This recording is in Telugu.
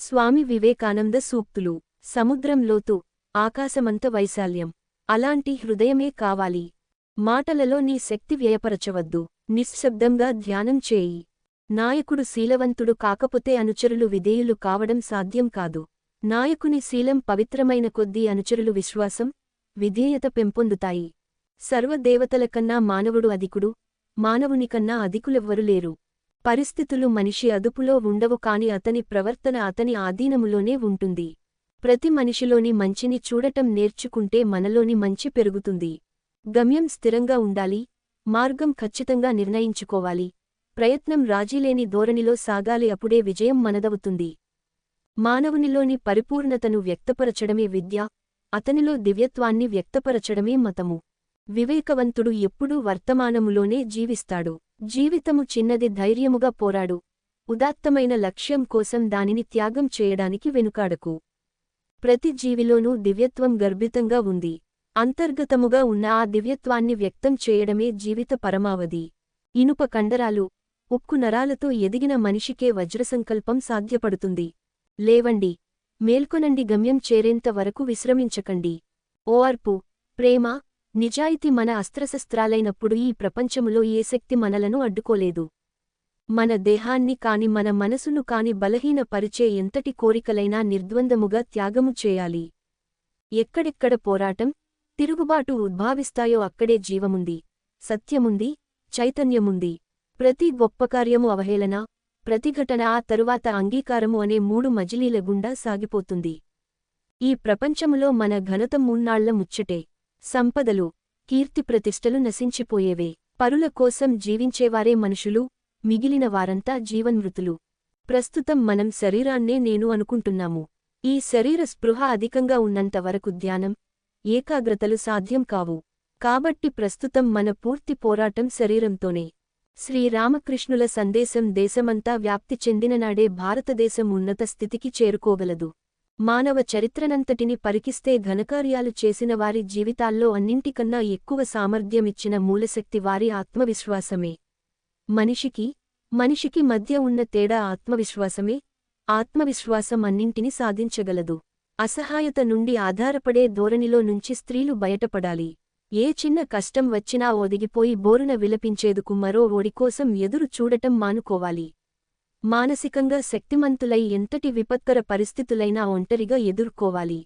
స్వామి వివేకానంద సూక్తులు. సముద్రం లోతు, ఆకాశమంత వైశాల్యం. అలాంటి హృదయమే కావాలి. మాటలలో నీ శక్తి వ్యయపరచవద్దు. నిశ్శబ్దంగా ధ్యానం చేయి. నాయకుడు శీలవంతుడు కాకపోతే అనుచరులు విధేయులు కావడం సాధ్యం కాదు. నాయకుని శీలం పవిత్రమైన కొద్దీ అనుచరులు విశ్వాసం, విధేయత పెంపొందుతాయి. సర్వదేవతలకన్నా మానవుడు అధికుడు, మానవునికన్నా అధికులెవ్వరు లేరు. పరిస్థితులు మనిషి అదుపులో ఉండవు కాని అతని ప్రవర్తన అతని ఆధీనములోనే ఉంటుంది. ప్రతి మనిషిలోని మంచిని చూడటం నేర్చుకుంటే మనలోని మంచి పెరుగుతుంది. గమ్యం స్థిరంగా ఉండాలి. మార్గం ఖచ్చితంగా నిర్ణయించుకోవాలి. ప్రయత్నం రాజీలేని ధోరణిలో సాగాలి. అప్పుడే విజయం మనదవుతుంది. మానవునిలోని పరిపూర్ణతను వ్యక్తపరచడమే విద్య, అతనిలో దివ్యత్వాన్ని వ్యక్తపరచడమే మతము. వివేకవంతుడు ఎప్పుడూ వర్తమానములోనే జీవిస్తాడు. జీవితము చిన్నది, ధైర్యముగా పోరాడు. ఉదాత్తమైన లక్ష్యం కోసం దానిని త్యాగం చేయడానికి వెనుకాడకు. ప్రతి జీవిలోనూ దివ్యత్వం గర్భితంగా ఉంది. అంతర్గతముగా ఉన్న ఆ దివ్యత్వాన్ని వ్యక్తం చేయడమే జీవిత పరమావధి. ఇనుప కండరాలు, ఉక్కు నరాలతో ఎదిగిన మనిషికే వజ్రసంకల్పం సాధ్యపడుతుంది. లేవండి, మేల్కొనండి, గమ్యం చేరేంత వరకు విశ్రమించకండి. ఓర్పు, ప్రేమ, నిజాయితీ మన అస్త్రశస్త్రాలైనప్పుడు ఈ ప్రపంచములో ఏ శక్తి మనలను అడ్డుకోలేదు. మన దేహాన్ని కాని మన మనసును కాని బలహీన పరిచే ఎంతటి కోరికలైనా నిర్ద్వందముగా త్యాగము చేయాలి. ఎక్కడెక్కడ పోరాటం, తిరుగుబాటు ఉద్భావిస్తాయో అక్కడే జీవముంది, సత్యముంది, చైతన్యముంది. ప్రతి గొప్పకార్యము అవహేళన, ప్రతిఘటన, ఆ తరువాత అంగీకారము అనే మూడు మజిలీల గుండా సాగిపోతుంది. ఈ ప్రపంచములో మన ఘనత మూన్నాళ్ల ముచ్చటే. సంపదలు, కీర్తిప్రతిష్టలు నశించిపోయేవే. పరుల కోసం జీవించేవారే మనుషులు, మిగిలిన వారంతా జీవన్మృతులు. ప్రస్తుతం మనం శరీరాన్నే నేను అనుకుంటున్నాము. ఈ శరీర స్పృహ అధికంగా ఉన్నంతవరకు ధ్యానం, ఏకాగ్రతలు సాధ్యం కావు. కాబట్టి ప్రస్తుతం మన పూర్తి పోరాటం శరీరంతోనే. శ్రీరామకృష్ణుల సందేశం దేశమంతా వ్యాప్తి చెందిననాడే భారతదేశం ఉన్నత స్థితికి చేరుకోగలదు. మానవ చరిత్రనంతటిని పరికిస్తే ఘనకార్యాలు చేసిన వారి జీవితాల్లో అన్నింటికన్నా ఎక్కువ సామర్థ్యమిచ్చిన మూలశక్తి వారి ఆత్మవిశ్వాసమే. మనిషికి మధ్య ఉన్న తేడా ఆత్మవిశ్వాసమే. ఆత్మవిశ్వాసం అన్నింటిని సాధించగలదు. అసహాయత నుండి ఆధారపడే ధోరణిలో నుంచి స్త్రీలు బయటపడాలి. ఏ చిన్న కష్టం వచ్చినా ఒదిగిపోయి బోరున విలపించేందుకు మరో ఓడికోసం ఎదురు చూడటం మానుకోవాలి. మానసికంగా శక్తిమంతులై ఎంతటి విపత్కర పరిస్థితులైనా ఒంటరిగా ఎదుర్కోవాలి.